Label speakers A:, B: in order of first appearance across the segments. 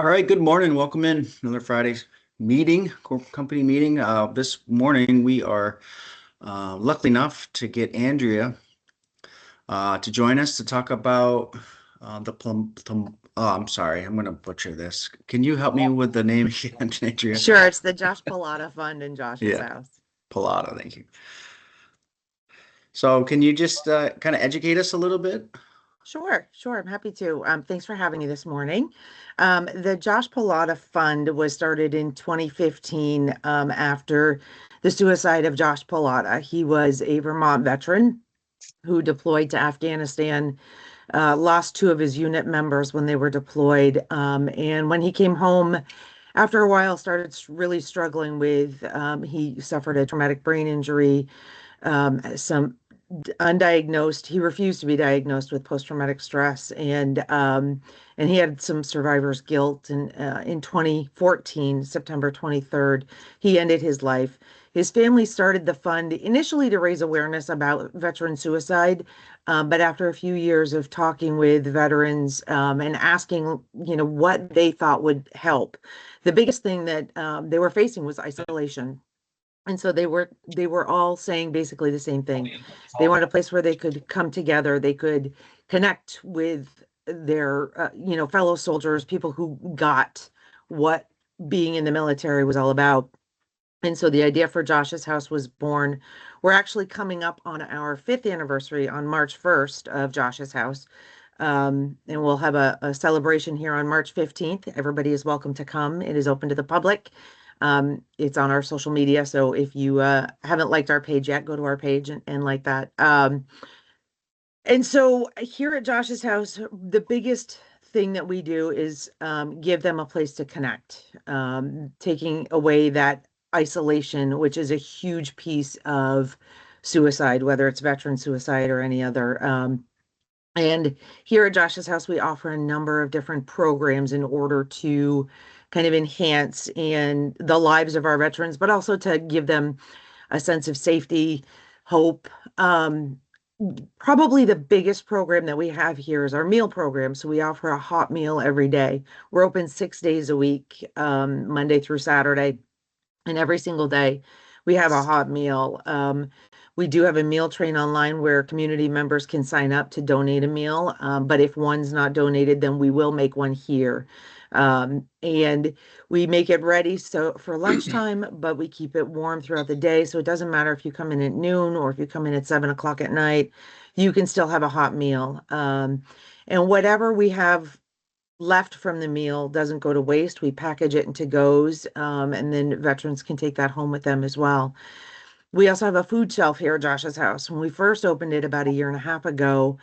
A: All right, good morning. Welcome in another Friday's meeting, company meeting. This morning we are lucky enough to get Andrea to join us to talk about the I'm sorry, I'm going to butcher this. Can you help me with the name again, Andrea?
B: Sure, it's the Josh Pilata Fund in Josh's
A: Yeah,
B: house.
A: Pilata, thank you. So can you just kind of educate us a little bit?
B: Sure, I'm happy to. Thanks for having me this morning. The Josh Pilata Fund was started in 2015 after the suicide of Josh Pilata. He was a Vermont veteran who deployed to Afghanistan, lost two of his unit members when they were deployed. And when he came home, after a while, started really struggling with, he suffered a traumatic brain injury, some undiagnosed. He refused to be diagnosed with post-traumatic stress, and he had some survivor's guilt. And in 2014, September 23rd, he ended his life. His family started the fund initially to raise awareness about veteran suicide, but after a few years of talking with veterans and asking, what they thought would help, the biggest thing that they were facing was isolation. And so they were all saying basically the same thing. They wanted a place where they could come together, they could connect with their fellow soldiers, people who got what being in the military was all about. And so the idea for Josh's house was born. We're actually coming up on our 5th anniversary on March 1st of Josh's house. And we'll have a celebration here on March 15th. Everybody is welcome to come. It is open to the public. It's on our social media. So if you haven't liked our page yet, go to our page and like that. And so here at Josh's house, the biggest thing that we do is give them a place to connect, taking away that isolation, which is a huge piece of suicide, whether it's veteran suicide or any other. And here at Josh's house, we offer a number of different programs in order to kind of enhance in the lives of our veterans, but also to give them a sense of safety, hope. Probably the biggest program that we have here is our meal program. So we offer a hot meal every day. We're open 6 days a week, Monday through Saturday, and every single day we have a hot meal. We do have a meal train online where community members can sign up to donate a meal. But if one's not donated, then we will make one here. And we make it ready so for lunchtime, but we keep it warm throughout the day. So it doesn't matter if you come in at noon or if you come in at 7 o'clock at night, you can still have a hot meal. And whatever we have left from the meal doesn't go to waste. We package it into goes, and then veterans can take that home with them as well. We also have a food shelf here at Josh's house. When we first opened it about a year and a half ago,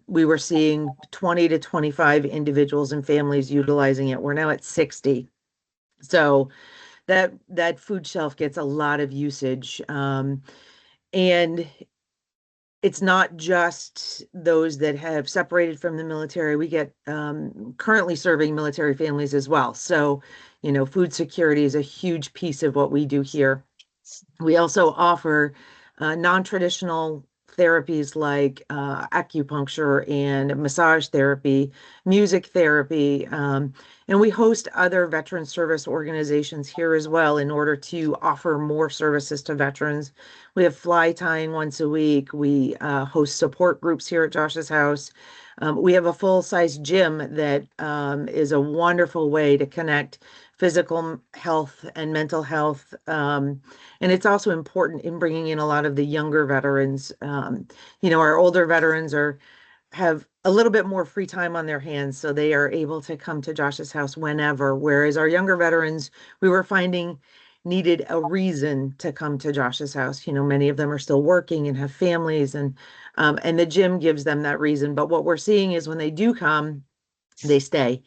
B: we were seeing 20 to 25 individuals and families utilizing it. We're now at 60. So that food shelf gets a lot of usage. And it's not just those that have separated from the military. We get currently serving military families as well. So, food security is a huge piece of what we do here. We also offer non-traditional therapies like acupuncture and massage therapy, music therapy, and we host other veteran service organizations here as well in order to offer more services to veterans. We have fly tying once a week. We host support groups here at Josh's house. We have a full-size gym that is a wonderful way to connect physical health and mental health. And it's also important in bringing in a lot of the younger veterans. Our older veterans have a little bit more free time on their hands, so they are able to come to Josh's house whenever, whereas our younger veterans, we were finding needed a reason to come to Josh's house. Many of them are still working and have families, and the gym gives them that reason. But what we're seeing is when they do come, they stay.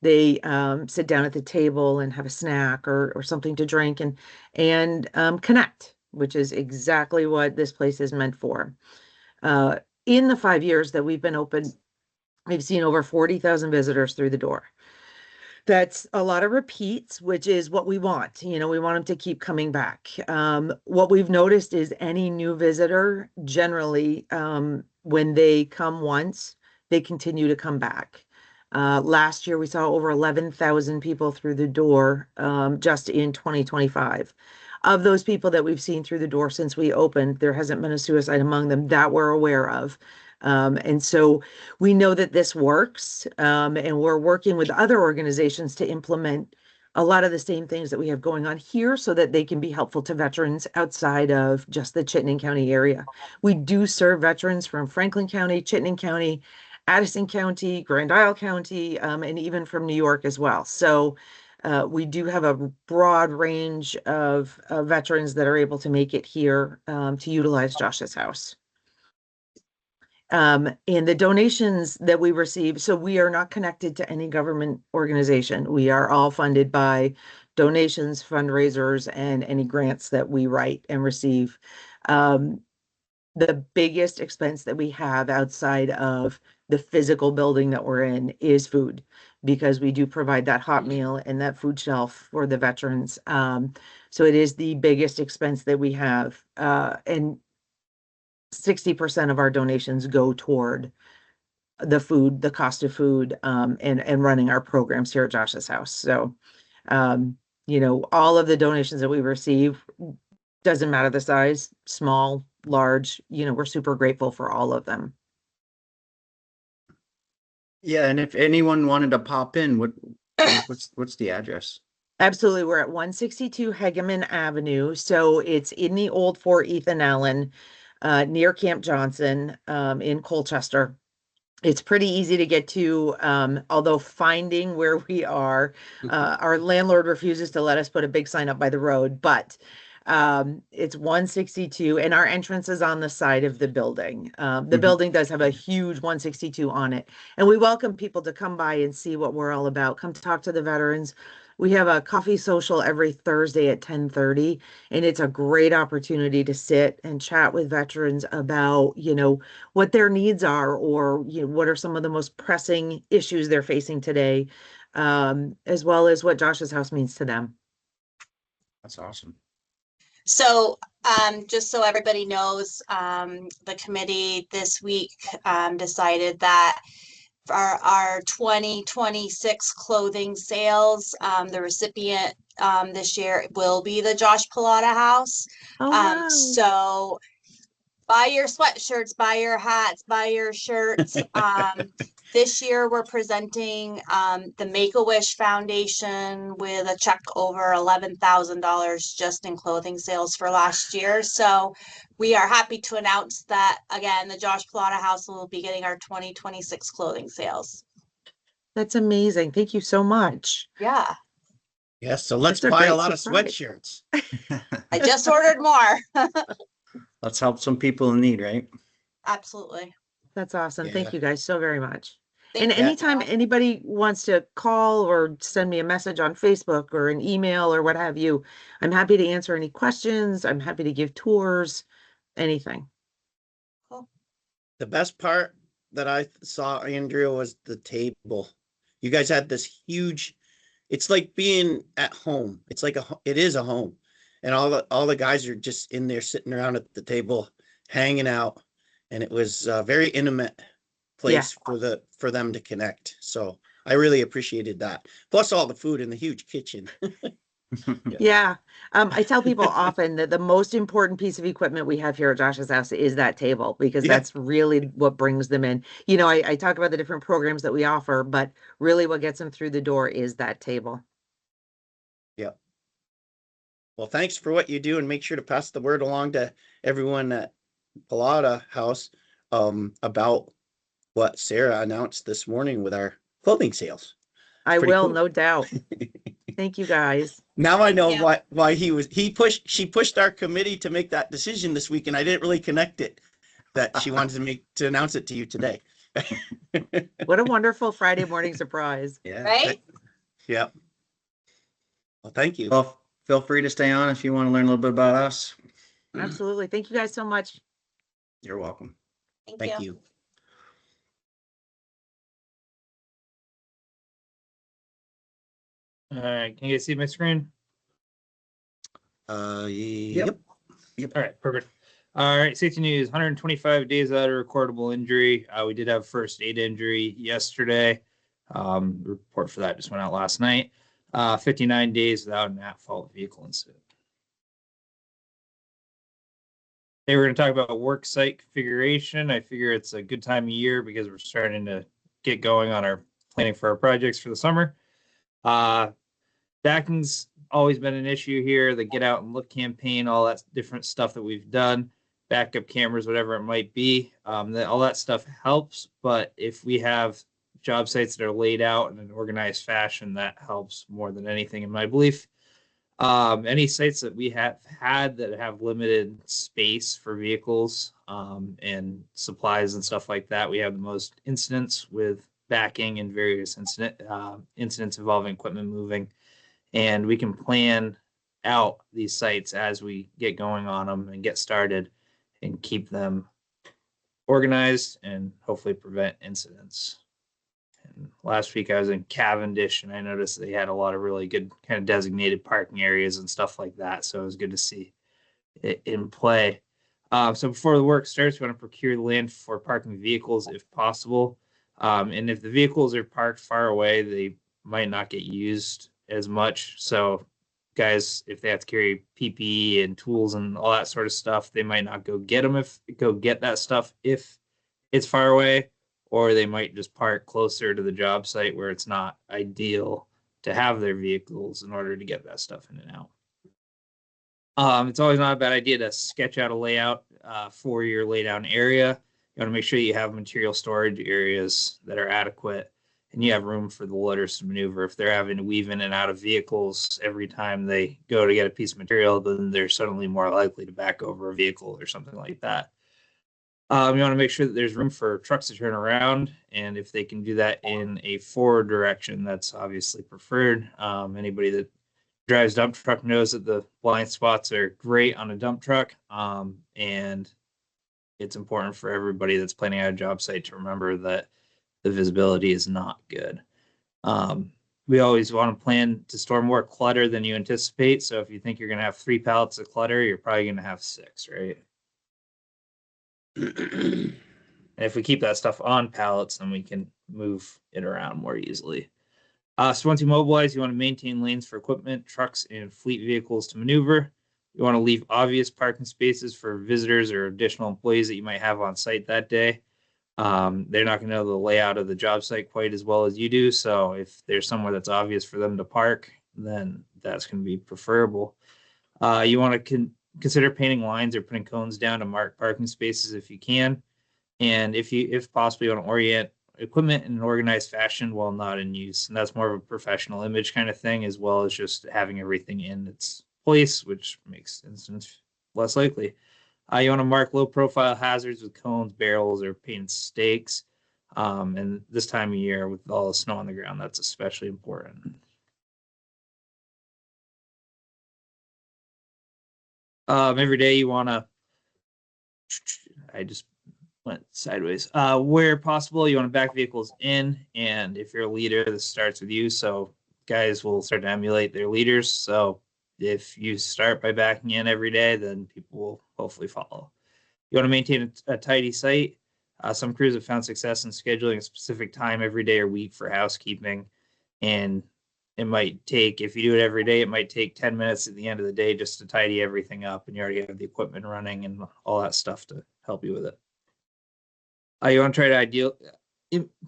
B: They sit down at the table and have a snack or something to drink and connect, which is exactly what this place is meant for. In the 5 years that we've been open, we've seen over 40,000 visitors through the door. That's a lot of repeats, which is what we want. We want them to keep coming back. What we've noticed is any new visitor, generally, when they come once, they continue to come back. Last year, we saw over 11,000 people through the door just in 2025. Of those people that we've seen through the door since we opened, there hasn't been a suicide among them that we're aware of. And so we know that this works, and we're working with other organizations to implement a lot of the same things that we have going on here so that they can be helpful to veterans outside of just the Chittenden County area. We do serve veterans from Franklin County, Chittenden County, Addison County, Grand Isle County, and even from New York as well. So we do have a broad range of veterans that are able to make it here to utilize Josh's house. And the donations that we receive, so we are not connected to any government organization. We are all funded by donations, fundraisers, and any grants that we write and receive. The biggest expense that we have outside of the physical building that we're in is food, because we do provide that hot meal and that food shelf for the veterans. So it is the biggest expense that we have. And 60% of our donations go toward the food, the cost of food, and running our programs here at Josh's house. So, all of the donations that we receive, doesn't matter the size, small, large, we're super grateful for all of them.
A: Yeah, and if anyone wanted to pop in, what's the address?
B: Absolutely. We're at 162 Hegeman Avenue. So it's in the old Fort Ethan Allen, near Camp Johnson, in Colchester. It's pretty easy to get to, although finding where we are, our landlord refuses to let us put a big sign up by the road, but it's 162 and our entrance is on the side of the building. The building does have a huge 162 on it, and we welcome people to come by and see what we're all about. Come talk to the veterans. We have a coffee social every Thursday at 10:30, and it's a great opportunity to sit and chat with veterans about, what their needs are, or, what are some of the most pressing issues they're facing today, as well as what Josh's house means to them.
A: That's awesome.
C: So just so everybody knows, the committee this week decided that for our 2026 clothing sales, the recipient this year will be the Josh Pilata House.
B: Oh, wow.
C: So buy your sweatshirts, buy your hats, buy your shirts. This year we're presenting the Make-A-Wish Foundation with a check over $11,000 just in clothing sales for last year. So we are happy to announce that, again, the Josh Pilata House will be getting our 2026 clothing sales.
B: That's amazing. Thank you so much.
C: Yeah.
D: Yes, so let's
B: That's a
D: buy a
B: great
D: lot
B: surprise.
D: of sweatshirts.
C: I just ordered more.
A: Let's help some people in need, right?
C: Absolutely.
B: That's awesome. Thank
D: Yeah.
B: you guys so very much.
C: Thank
B: And
C: you.
B: anytime anybody wants to call or send me a message on Facebook or an email or what have you, I'm happy to answer any questions. I'm happy to give tours, anything.
D: The best part that I saw, Andrea, was the table. You guys had this huge, it's like being at home. It's like it is a home. And all the guys are just in there sitting around at the table, hanging out. And it was a very intimate place for them to connect. So I really appreciated that. Plus all the food in the huge kitchen.
B: Yeah. I tell people often that the most important piece of equipment we have here at Josh's house is that table, because that's really what brings them in. I talk about the different programs that we offer, but really what gets them through the door is that table.
D: Yep. Well, thanks for what you do, and make sure to pass the word along to everyone at Pilata House about what Sarah announced this morning with our clothing sales.
B: I will,
D: cool.
B: no doubt. Thank you guys.
D: Now I know why she pushed our committee to make that decision this week, and I didn't really connect it that she wanted to announce it to you today.
B: What a wonderful Friday morning surprise.
A: Yeah.
C: Right?
D: Yep. Well, thank you.
A: Well, feel free to stay on if you want to learn a little bit about us.
B: Absolutely. Thank you guys so much.
A: You're welcome.
D: Thank you.
E: All right, can you guys see my screen?
D: Yep.
E: All right, perfect. All right, safety news, 125 days out of recordable injury. We did have first aid injury yesterday. The report for that just went out last night. 59 days without an at-fault vehicle incident. Today we're going to talk about Worksite Configuration. I figure it's a good time of year because we're starting to get going on our planning for our projects for the summer. Backing's always been an issue here. The Get Out and Look campaign, all that different stuff that we've done, backup cameras, whatever it might be, all that stuff helps. But if we have job sites that are laid out in an organized fashion, that helps more than anything, in my belief. Any sites that we have had that have limited space for vehicles and supplies and stuff like that, we have the most incidents with backing and various incidents involving equipment moving. And we can plan out these sites as we get going on them and get started and keep them organized and hopefully prevent incidents. And last week I was in Cavendish and I noticed they had a lot of really good kind of designated parking areas and stuff like that. So it was good to see it in play. So before the work starts, we want to procure the land for parking vehicles if possible. And if the vehicles are parked far away, they might not get used as much. So guys, if they have to carry PPE and tools and all that sort of stuff, they might not go get that stuff if it's far away, or they might just park closer to the job site where it's not ideal to have their vehicles in order to get that stuff in and out. It's always not a bad idea to sketch out a layout for your laydown area. You want to make sure you have material storage areas that are adequate and you have room for the loaders to maneuver. If they're having to weave in and out of vehicles every time they go to get a piece of material, then they're suddenly more likely to back over a vehicle or something like that. You want to make sure that there's room for trucks to turn around, and if they can do that in a forward direction, that's obviously preferred. Anybody that drives dump truck knows that the blind spots are great on a dump truck, and it's important for everybody that's planning out a job site to remember that the visibility is not good. We always want to plan to store more clutter than you anticipate. So if you think you're going to have 3 pallets of clutter, you're probably going to have 6, right? And if we keep that stuff on pallets, then we can move it around more easily. So once you mobilize, you want to maintain lanes for equipment, trucks, and fleet vehicles to maneuver. You want to leave obvious parking spaces for visitors or additional employees that you might have on site that day. They're not going to know the layout of the job site quite as well as you do. So if there's somewhere that's obvious for them to park, then that's going to be preferable. You want to consider painting lines or putting cones down to mark parking spaces if you can. And if possible, you want to orient equipment in an organized fashion while not in use. And that's more of a professional image kind of thing, as well as just having everything in its place, which makes incidents less likely. You want to mark low profile hazards with cones, barrels, or painted stakes. And this time of year with all the snow on the ground, that's especially important. Every day you want to, I just went sideways. Where possible, you want to back vehicles in. And if you're a leader, this starts with you. So guys will start to emulate their leaders. So if you start by backing in every day, then people will hopefully follow. You want to maintain a tidy site. Some crews have found success in scheduling a specific time every day or week for housekeeping. And it might take, if you do it every day, it might take 10 minutes at the end of the day just to tidy everything up, and you already have the equipment running and all that stuff to help you with it. You want to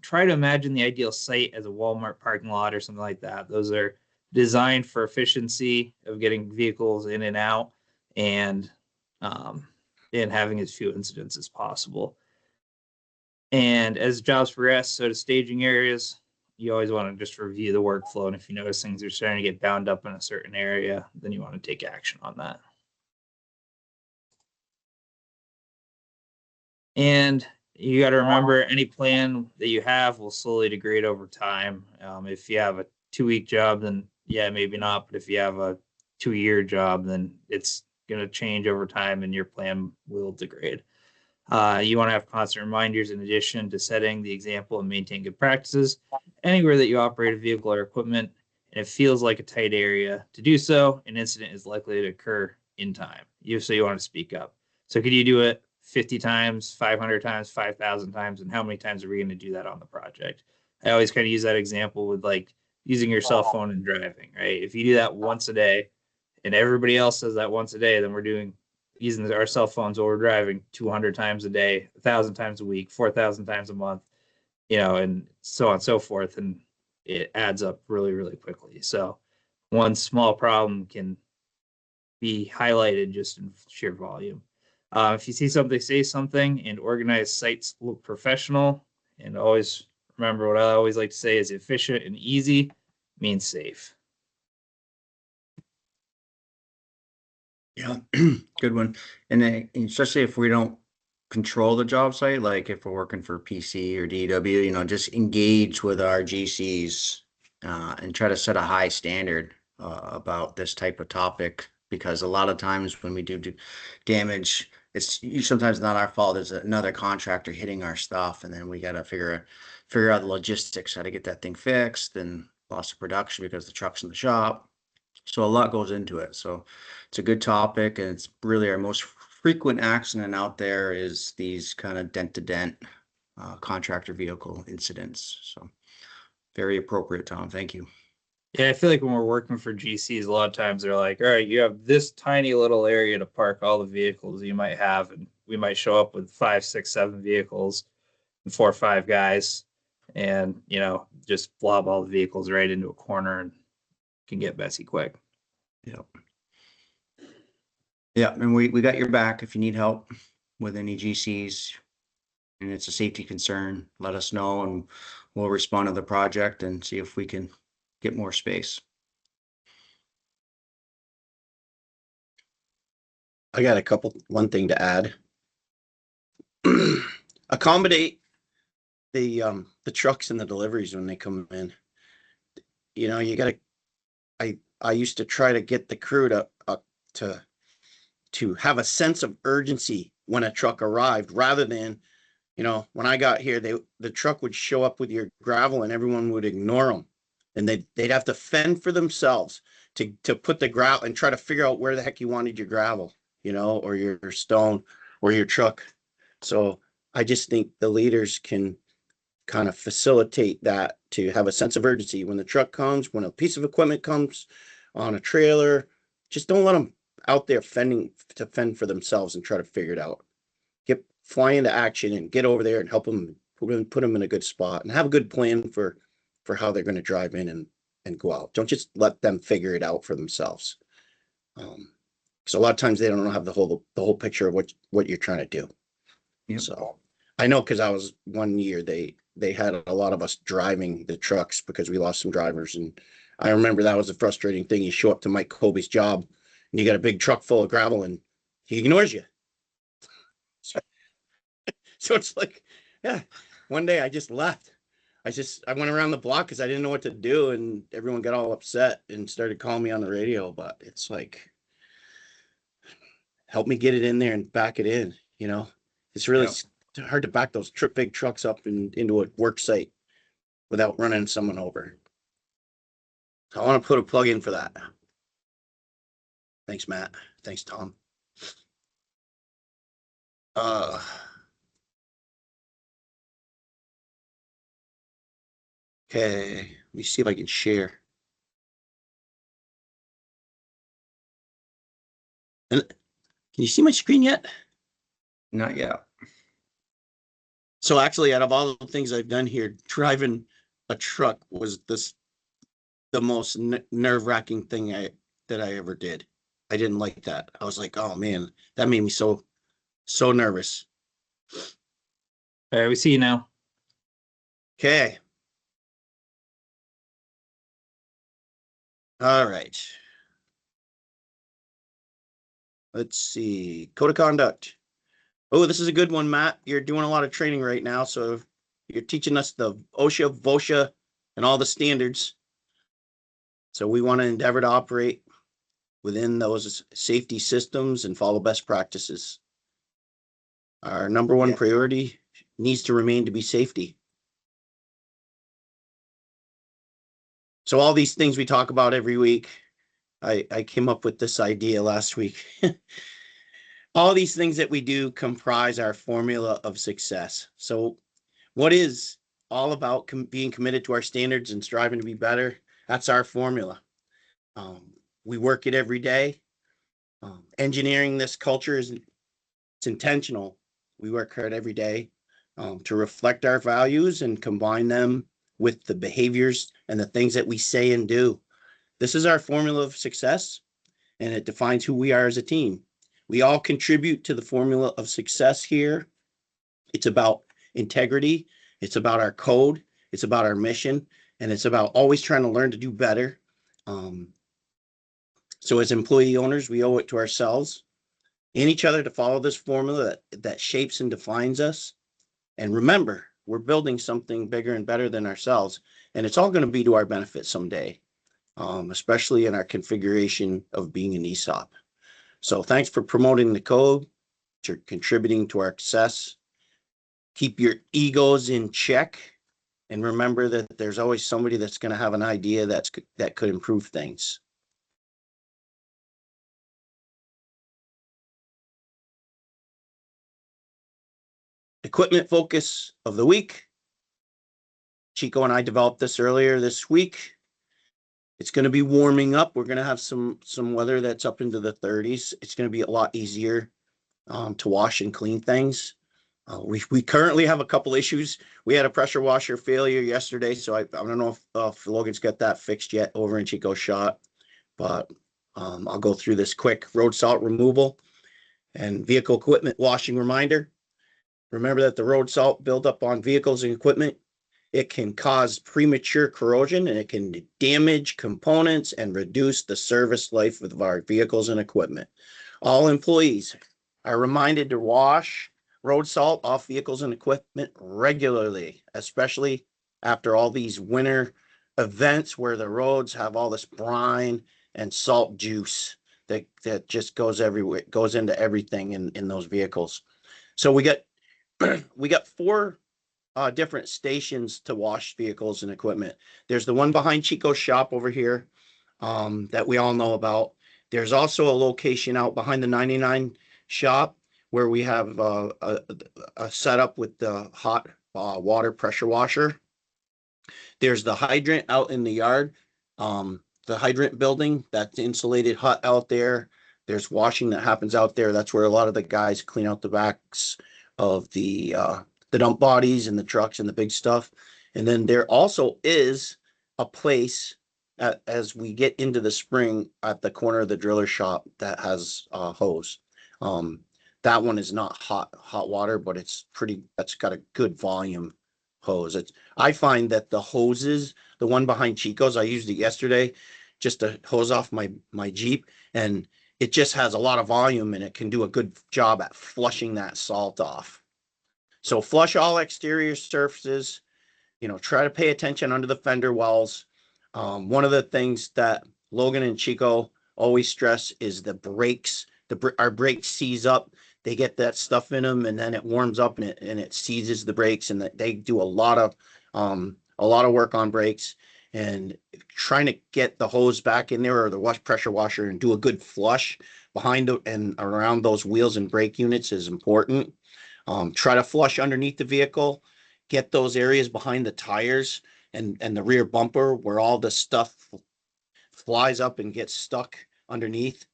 E: try to imagine the ideal site as a Walmart parking lot or something like that. Those are designed for efficiency of getting vehicles in and out and having as few incidents as possible. And as jobs progress, so do staging areas. You always want to just review the workflow. And if you notice things are starting to get bound up in a certain area, then you want to take action on that. And you got to remember, any plan that you have will slowly degrade over time. If you have a 2-week job, then yeah, maybe not. But if you have a 2-year job, then it's going to change over time and your plan will degrade. You want to have constant reminders in addition to setting the example and maintain good practices. Anywhere that you operate a vehicle or equipment and it feels like a tight area to do so, an incident is likely to occur in time. You want to speak up. So could you do it 50 times, 500 times, 5,000 times, and how many times are we going to do that on the project? I always kind of use that example with like using your cell phone and driving, right? If you do that once a day and everybody else does that once a day, then we're using our cell phones while we're driving 200 times a day, 1,000 times a week, 4,000 times a month, and so on and so forth. And it adds up really, really quickly. So one small problem can be highlighted just in sheer volume. If you see something, say something, and organized sites look professional. And always remember what I always like to say is efficient and easy means safe.
A: Yeah, good one. And then, especially if we don't control the job site, like if we're working for PC or DW, just engage with our GCs and try to set a high standard about this type of topic. Because a lot of times when we do damage, it's sometimes not our fault. There's another contractor hitting our stuff, and then we got to figure out the logistics, how to get that thing fixed, and loss of production because the truck's in the shop. So a lot goes into it. So it's a good topic, and it's really our most frequent accident out there is these kind of dent-to-dent contractor vehicle incidents. So very appropriate, Tom. Thank you.
E: Yeah, I feel like when we're working for GCs, a lot of times they're like, all right, you have this tiny little area to park all the vehicles you might have, and we might show up with 5, 6, 7 vehicles and 4 or 5 guys, and just blob all the vehicles right into a corner and can get messy quick.
A: Yeah. Yeah, and we got your back if you need help with any GCs and it's a safety concern, let us know and we'll respond to the project and see if we can get more space.
D: I got one thing to add. Accommodate the trucks and the deliveries when they come in. You gotta, I used to try to get the crew to have a sense of urgency when a truck arrived, rather than, when I got here, the truck would show up with your gravel and everyone would ignore them. And they'd have to fend for themselves to put the gravel and try to figure out where the heck you wanted your gravel, or your stone or your truck. So I just think the leaders can kind of facilitate that, to have a sense of urgency when the truck comes, when a piece of equipment comes on a trailer. Just don't let them out there fend for themselves and try to figure it out. Fly into action and get over there and help them, put them in a good spot, and have a good plan for how they're going to drive in and go out. Don't just let them figure it out for themselves. Because a lot of times they don't have the whole picture of what you're trying to do.
A: Yep.
D: So I know, because I was one year, they had a lot of us driving the trucks because we lost some drivers. And I remember that was a frustrating thing. You show up to Mike Colby's job and you got a big truck full of gravel and he ignores you. So it's like, yeah, one day I just left. I went around the block because I didn't know what to do, and everyone got all upset and started calling me on the radio. But it's like, help me get it in there and back it in. It's really hard to back those big trucks up into a work site without running someone over. So I want to put a plug in for that. Thanks, Matt. Thanks, Tom. Okay, let me see if I can share. And can you see my screen yet?
A: Not yet.
D: So actually, out of all the things I've done here, driving a truck was the most nerve-wracking thing that I ever did. I didn't like that. I was like, oh man, that made me so nervous.
E: All right, we see you now.
D: Okay. All right. Let's see. Code of conduct. Oh, this is a good one, Matt. You're doing a lot of training right now, so you're teaching us the OSHA, VOSHA, and all the standards. So we want to endeavor to operate within those safety systems and follow best practices. Our number one priority needs to remain to be safety. So all these things we talk about every week, I came up with this idea last week. All these things that we do comprise our formula of success. So what is all about being committed to our standards and striving to be better. That's our formula. We work it every day. Engineering this culture it's intentional. We work hard every day to reflect our values and combine them with the behaviors and the things that we say and do. This is our formula of success, and it defines who we are as a team. We all contribute to the formula of success here. It's about integrity. It's about our code. It's about our mission, and it's about always trying to learn to do better. So as employee owners, we owe it to ourselves and each other to follow this formula that shapes and defines us. And remember, we're building something bigger and better than ourselves, and it's all going to be to our benefit someday, especially in our configuration of being an ESOP. So thanks for promoting the code, for contributing to our success. Keep your egos in check, and remember that there's always somebody that's going to have an idea that could improve things. Equipment focus of the week. Chico and I developed this earlier this week. It's going to be warming up. We're going to have some weather that's up into the 30s. It's going to be a lot easier to wash and clean things. We currently have a couple issues. We had a pressure washer failure yesterday, so I don't know if Logan's got that fixed yet over in Chico's shop, but I'll go through this quick. Road salt removal and vehicle equipment washing reminder. Remember that the road salt buildup on vehicles and equipment, it can cause premature corrosion, and it can damage components and reduce the service life of our vehicles and equipment. All employees are reminded to wash road salt off vehicles and equipment regularly, especially after all these winter events where the roads have all this brine and salt juice that just goes everywhere, goes into everything in those vehicles. So we got 4 different stations to wash vehicles and equipment. There's the one behind Chico's shop over here that we all know about. There's also a location out behind the 99 shop where we have a setup with the hot water pressure washer. There's the hydrant out in the yard, the hydrant building, that's insulated hut out there. There's washing that happens out there. That's where a lot of the guys clean out the backs of the dump bodies and the trucks and the big stuff. And then there also is a place as we get into the spring at the corner of the driller shop that has a hose. That one is not hot water, but that's got a good volume hose. I find that the hoses, the one behind Chico's, I used it yesterday just to hose off my Jeep, and it just has a lot of volume and it can do a good job at flushing that salt off. So flush all exterior surfaces, try to pay attention under the fender wells. One of the things that Logan and Chico always stress is the brakes. Our brakes seize up. They get that stuff in them, and then it warms up and it seizes the brakes, and they do a lot of work on brakes. And trying to get the hose back in there or the pressure washer and do a good flush behind and around those wheels and brake units is important. Try to flush underneath the vehicle, get those areas behind the tires and the rear bumper where all the stuff flies up and gets stuck underneath.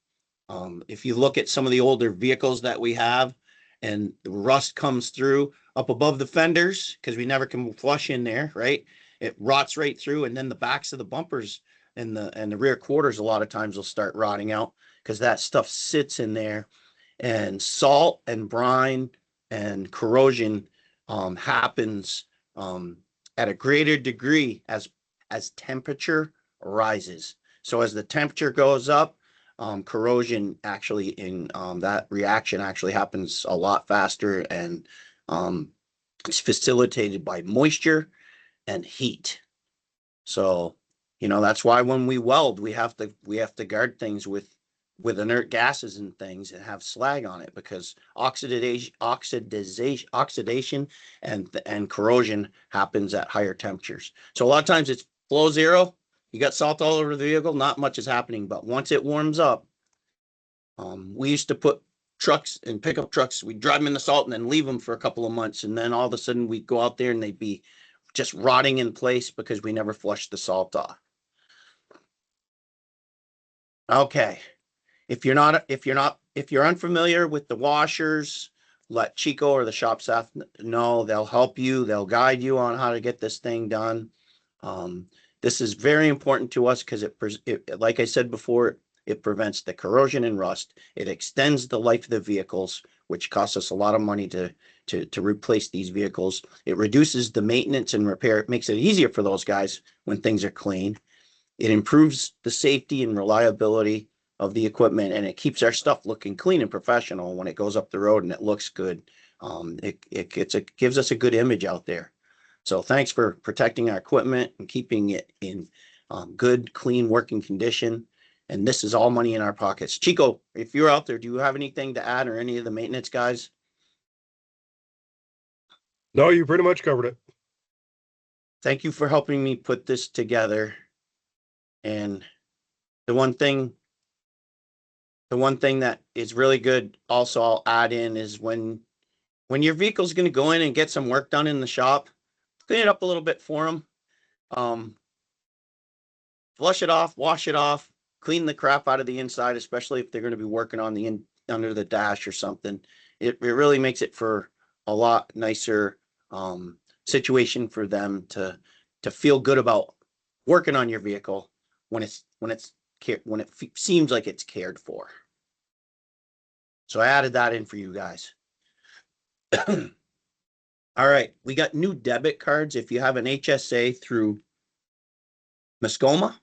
D: If you look at some of the older vehicles that we have and the rust comes through up above the fenders, because we never can flush in there, right? It rots right through, and then the backs of the bumpers and the rear quarters a lot of times will start rotting out because that stuff sits in there. And salt and brine and corrosion happens at a greater degree as temperature rises. So as the temperature goes up, corrosion actually in that reaction actually happens a lot faster, and it's facilitated by moisture and heat. So that's why when we weld, we have to guard things with inert gases and things and have slag on it, because oxidation and corrosion happens at higher temperatures. So a lot of times it's below zero. You got salt all over the vehicle, not much is happening. But once it warms up, we used to put trucks and pickup trucks, we'd drive them in the salt and then leave them for a couple of months. And then all of a sudden we'd go out there and they'd be just rotting in place because we never flushed the salt off. Okay. If you're unfamiliar with the washers, let Chico or the shop staff know. They'll help you. They'll guide you on how to get this thing done. This is very important to us because like I said before, it prevents the corrosion and rust. It extends the life of the vehicles, which costs us a lot of money to replace these vehicles. It reduces the maintenance and repair. It makes it easier for those guys when things are clean. It improves the safety and reliability of the equipment, and it keeps our stuff looking clean and professional when it goes up the road and it looks good. It gives us a good image out there. So thanks for protecting our equipment and keeping it in good, clean working condition. And this is all money in our pockets. Chico, if you're out there, do you have anything to add, or any of the maintenance guys?
F: No, you pretty much covered it.
D: Thank you for helping me put this together. And the one thing that is really good also I'll add in is when your vehicle's going to go in and get some work done in the shop, clean it up a little bit for them. Flush it off, wash it off, clean the crap out of the inside, especially if they're going to be working on the under the dash or something. It really makes it for a lot nicer situation for them to feel good about working on your vehicle when it seems like it's cared for. So I added that in for you guys. All right, we got new debit cards. If you have an HSA through Muskoma,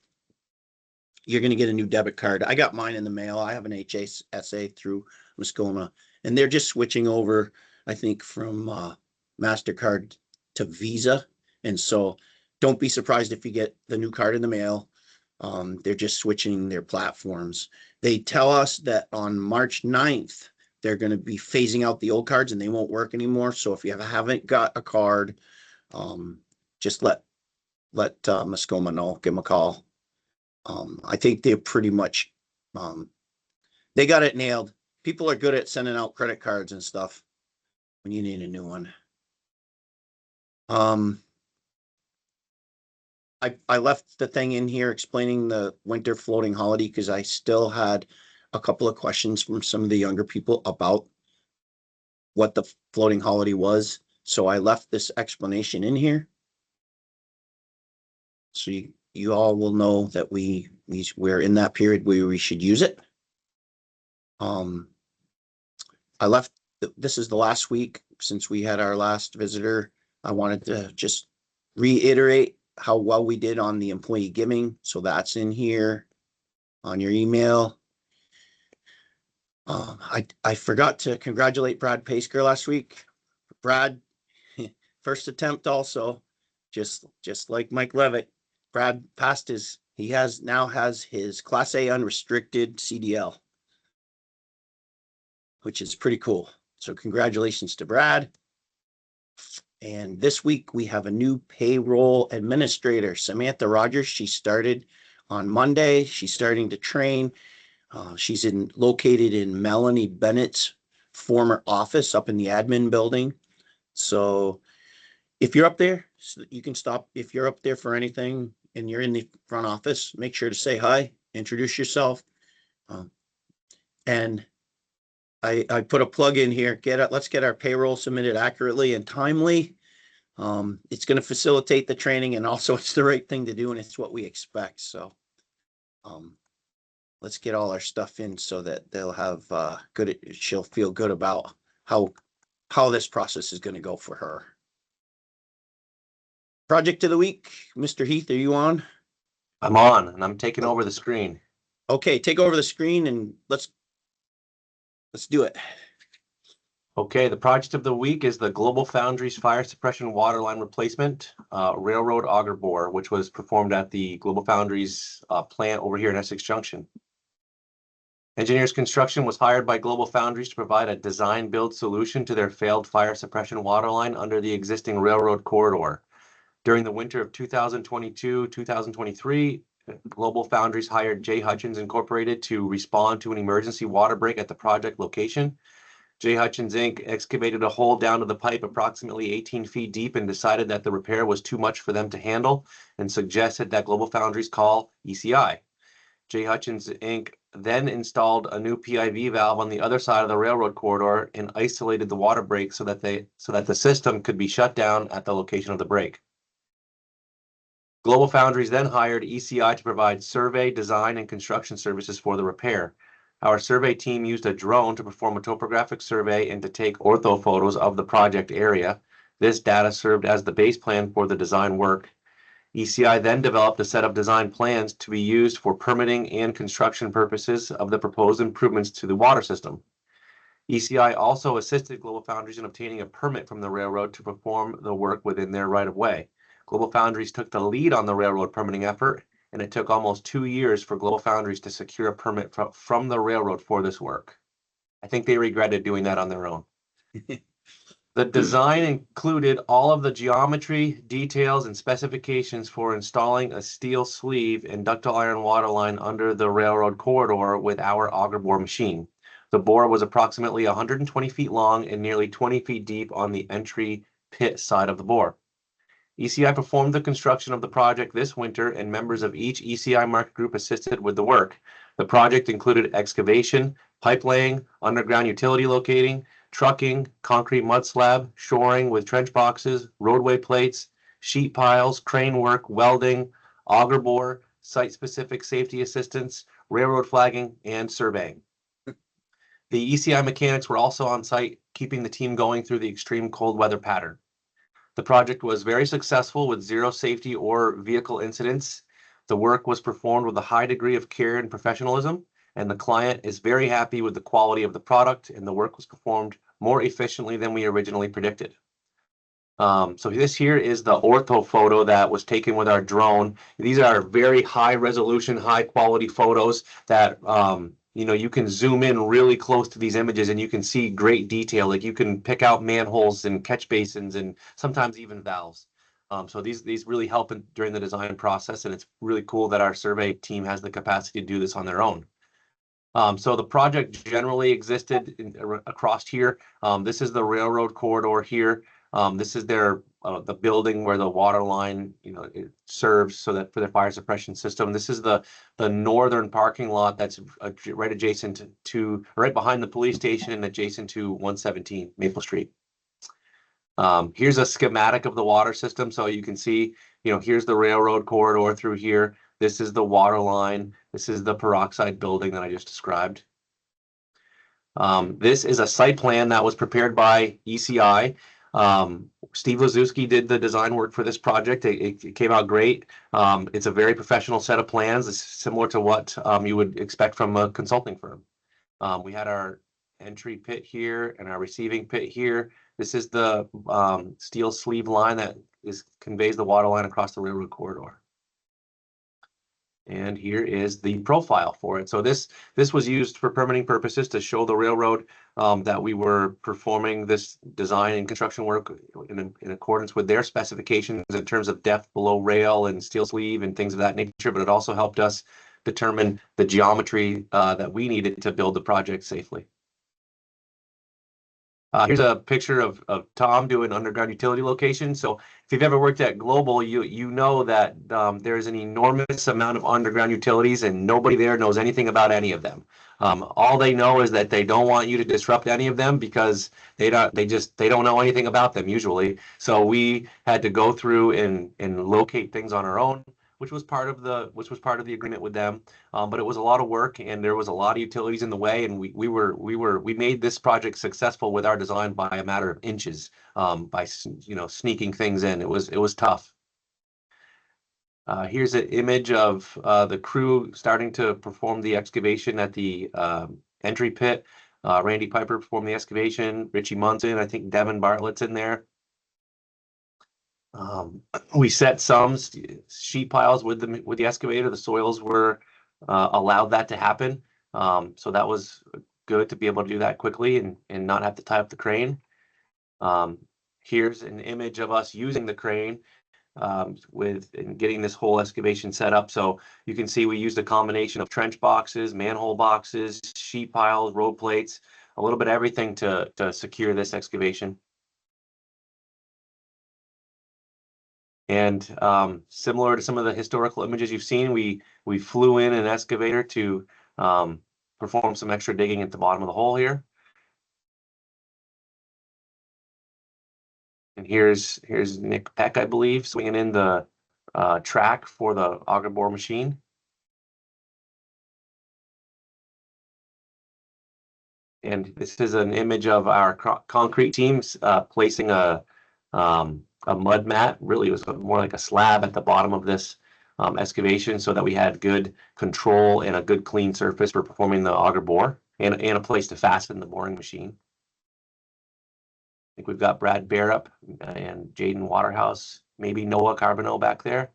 D: you're going to get a new debit card. I got mine in the mail. I have an HSA through Muskoma, and they're just switching over, I think, from MasterCard to Visa. And so don't be surprised if you get the new card in the mail. They're just switching their platforms. They tell us that on March 9th, they're going to be phasing out the old cards and they won't work anymore. So if you haven't got a card, just let Muskoma know, give them a call. I think they're pretty much, they got it nailed. People are good at sending out credit cards and stuff when you need a new one. I left the thing in here explaining the winter floating holiday because I still had a couple of questions from some of the younger people about what the floating holiday was. So I left this explanation in here. So you all will know that we're in that period where we should use it. I left, this is the last week since we had our last visitor. I wanted to just reiterate how well we did on the employee giving. So that's in here on your email. I forgot to congratulate Brad Pasker last week. Brad, first attempt also, just like Mike Levitt. Brad passed now has his Class A unrestricted CDL, which is pretty cool. So congratulations to Brad. And this week we have a new payroll administrator, Samantha Rogers. She started on Monday. She's starting to train. She's located in Melanie Bennett's former office up in the admin building. So if you're up there, you can stop. If you're up there for anything and you're in the front office, make sure to say hi, introduce yourself. And I put a plug in here. Let's get our payroll submitted accurately and timely. It's going to facilitate the training, and also it's the right thing to do, and it's what we expect. So let's get all our stuff in so that they'll have she'll feel good about how this process is going to go for her. Project of the week, Mr. Heath, are you on?
G: I'm on, and I'm taking over the screen.
D: Okay, take over the screen and let's do it.
G: Okay, the project of the week is the Global Foundries fire suppression waterline replacement railroad auger bore, which was performed at the Global Foundries plant over here in Essex Junction. Engineers Construction was hired by Global Foundries to provide a design-build solution to their failed fire suppression waterline under the existing railroad corridor. During the winter of 2022-2023, Global Foundries hired J. Hutchins Incorporated to respond to an emergency water break at the project location. J. Hutchins Inc. excavated a hole down to the pipe approximately 18 feet deep and decided that the repair was too much for them to handle and suggested that Global Foundries call ECI. J. Hutchins Inc. then installed a new PIV valve on the other side of the railroad corridor and isolated the water break so that the system could be shut down at the location of the break. Global Foundries then hired ECI to provide survey, design, and construction services for the repair. Our survey team used a drone to perform a topographic survey and to take ortho photos of the project area. This data served as the base plan for the design work. ECI then developed a set of design plans to be used for permitting and construction purposes of the proposed improvements to the water system. ECI also assisted Global Foundries in obtaining a permit from the railroad to perform the work within their right-of-way. Global Foundries took the lead on the railroad permitting effort, and it took almost 2 years for Global Foundries to secure a permit from the railroad for this work. I think they regretted doing that on their own. The design included all of the geometry, details, and specifications for installing a steel sleeve and ductile iron water line under the railroad corridor with our auger bore machine. The bore was approximately 120 feet long and nearly 20 feet deep on the entry pit side of the bore. ECI performed the construction of the project this winter, and members of each ECI market group assisted with the work. The project included excavation, pipe laying, underground utility locating, trucking, concrete mud slab, shoring with trench boxes, roadway plates, sheet piles, crane work, welding, auger bore, site-specific safety assistance, railroad flagging, and surveying. The ECI mechanics were also on site, keeping the team going through the extreme cold weather pattern. The project was very successful with 0 safety or vehicle incidents. The work was performed with a high degree of care and professionalism, and the client is very happy with the quality of the product, and the work was performed more efficiently than we originally predicted. So this here is the ortho photo that was taken with our drone. These are very high resolution, high quality photos that you can zoom in really close to these images and you can see great detail. Like you can pick out manholes and catch basins and sometimes even valves. So these really help during the design process, and it's really cool that our survey team has the capacity to do this on their own. So the project generally existed across here. This is the railroad corridor here. This is the building where the water line, it serves so that for their fire suppression system. This is the northern parking lot that's right adjacent to, right behind the police station and adjacent to 117 Maple Street. Here's a schematic of the water system. So you can see, here's the railroad corridor through here. This is the water line. This is the peroxide building that I just described. This is a site plan that was prepared by ECI. Steve Lazuski did the design work for this project. It came out great. It's a very professional set of plans. It's similar to what you would expect from a consulting firm. We had our entry pit here and our receiving pit here. This is the steel sleeve line that conveys the water line across the railroad corridor. And here is the profile for it. So this was used for permitting purposes to show the railroad that we were performing this design and construction work in accordance with their specifications in terms of depth below rail and steel sleeve and things of that nature. But it also helped us determine the geometry that we needed to build the project safely. Here's a picture of Tom doing underground utility location. So if you've ever worked at Global, you know that there's an enormous amount of underground utilities and nobody there knows anything about any of them. All they know is that they don't want you to disrupt any of them because they don't know anything about them usually. So we had to go through and locate things on our own, which was part of the agreement with them. But it was a lot of work and there was a lot of utilities in the way, and we made this project successful with our design by a matter of inches, by sneaking things in. It was tough. Here's an image of the crew starting to perform the excavation at the entry pit. Randy Piper performed the excavation, Richie Munson, I think Devin Bartlett's in there. We set some sheet piles with the excavator. The soils were allowed that to happen. So that was good to be able to do that quickly and not have to tie up the crane. Here's an image of us using the crane and getting this whole excavation set up. So you can see we used a combination of trench boxes, manhole boxes, sheet piles, road plates, a little bit of everything to secure this excavation. And similar to some of the historical images you've seen, we flew in an excavator to perform some extra digging at the bottom of the hole here. And here's Nick Peck, I believe, swinging in the track for the auger bore machine. And this is an image of our concrete teams placing a mud mat. Really, it was more like a slab at the bottom of this excavation, so that we had good control and a good clean surface for performing the auger bore, and a place to fasten the boring machine. I think we've got Brad Barup and Jaden Waterhouse, maybe Noah Carbonell back there.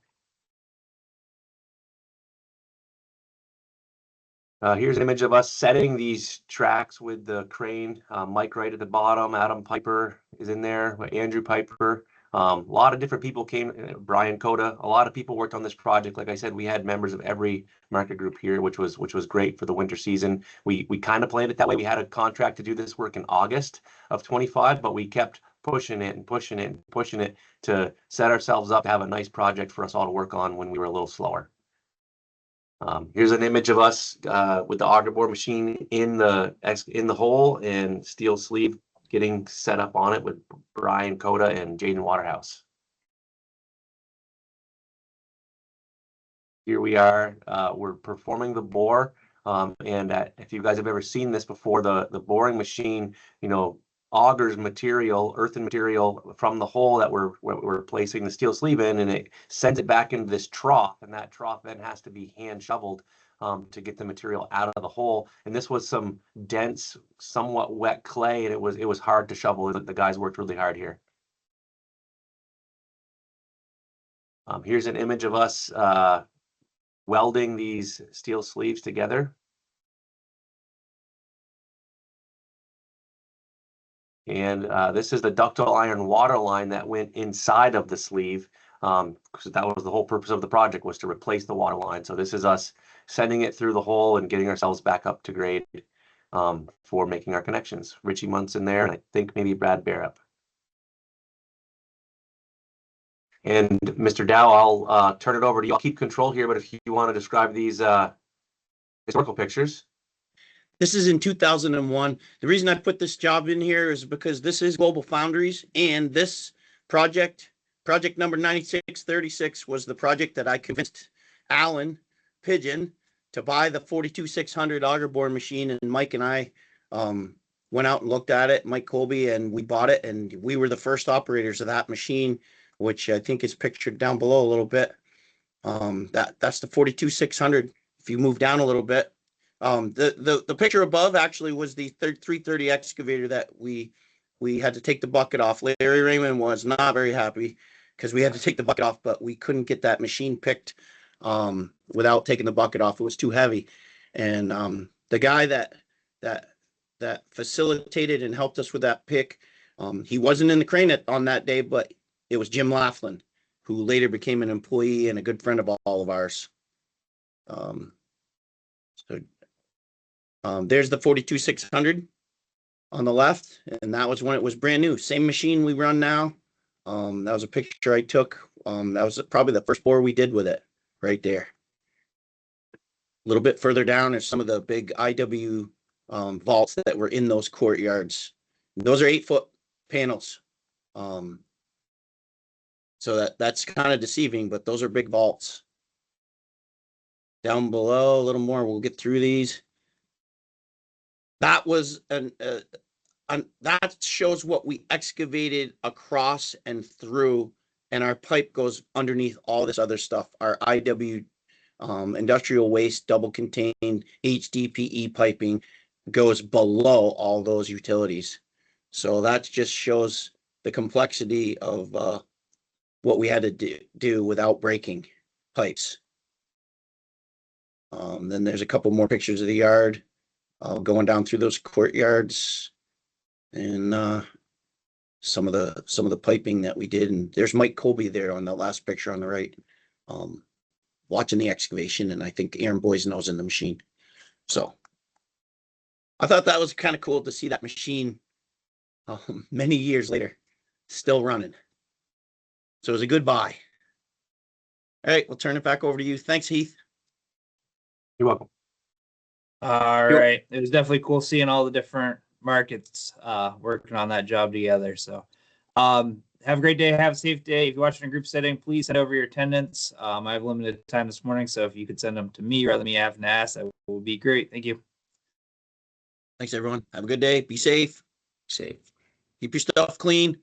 G: Here's an image of us setting these tracks with the crane. Mike right at the bottom, Adam Piper is in there, Andrew Piper. A lot of different people came, Brian Coda. A lot of people worked on this project. Like I said, we had members of every market group here, which was great for the winter season. We kind of planned it that way. We had a contract to do this work in August of 25, but we kept pushing it and pushing it and pushing it to set ourselves up to have a nice project for us all to work on when we were a little slower. Here's an image of us with the auger bore machine in the hole and steel sleeve getting set up on it with Brian Coda and Jaden Waterhouse. Here we are. We're performing the bore, and if you guys have ever seen this before, the boring machine, augers material, earthen material from the hole that we're placing the steel sleeve in, and it sends it back into this trough, and that trough then has to be hand shoveled to get the material out of the hole. And this was some dense, somewhat wet clay, and it was hard to shovel. The guys worked really hard here. Here's an image of us welding these steel sleeves together. And this is the ductile iron water line that went inside of the sleeve, because that was the whole purpose of the project, was to replace the water line. So this is us sending it through the hole and getting ourselves back up to grade for making our connections. Richie Munt's in there, and I think maybe Brad Barup. And Mr. Dow, I'll turn it over to you. I'll keep control here, but if you want to describe these historical pictures.
D: This is in 2001. The reason I put this job in here is because this is Global Foundries, and this project number 9636, was the project that I convinced Alan Pigeon to buy the 42600 auger bore machine, and Mike and I went out and looked at it, Mike Colby, and we bought it, and we were the first operators of that machine, which I think is pictured down below a little bit. That's the 42600. If you move down a little bit, the picture above actually was the 330 excavator that we had to take the bucket off. Larry Raymond was not very happy because we had to take the bucket off, but we couldn't get that machine picked without taking the bucket off. It was too heavy. And the guy that facilitated and helped us with that pick, he wasn't in the crane on that day, but it was Jim Laughlin, who later became an employee and a good friend of all of ours. There's the 42600 on the left, and that was when it was brand new. Same machine we run now. That was a picture I took. That was probably the first bore we did with it, right there. A little bit further down is some of the big IW vaults that were in those courtyards. Those are 8-foot panels. So that's kind of deceiving, but those are big vaults. Down below, a little more, we'll get through these. That was that shows what we excavated across and through, and our pipe goes underneath all this other stuff. Our IW industrial waste double contained HDPE piping goes below all those utilities. So that just shows the complexity of what we had to do without breaking pipes. Then there's a couple more pictures of the yard. Going down through those courtyards, and some of the piping that we did. And there's Mike Colby there on the last picture on the right, watching the excavation, and I think Aaron Boisnell's in the machine. So I thought that was kind of cool to see that machine many years later still running. So it was a good buy. All right, we'll turn it back over to you. Thanks, Heath.
G: You're welcome.
E: All
D: Yep.
E: right. It was definitely cool seeing all the different markets working on that job together. So have a great day. Have a safe day. If you're watching a group setting, please send over your attendance. I have limited time this morning, so if you could send them to me rather than me having to ask, that would be great. Thank you.
D: Thanks, everyone. Have a good day. Be safe.
A: Safe.
D: Keep your stuff clean.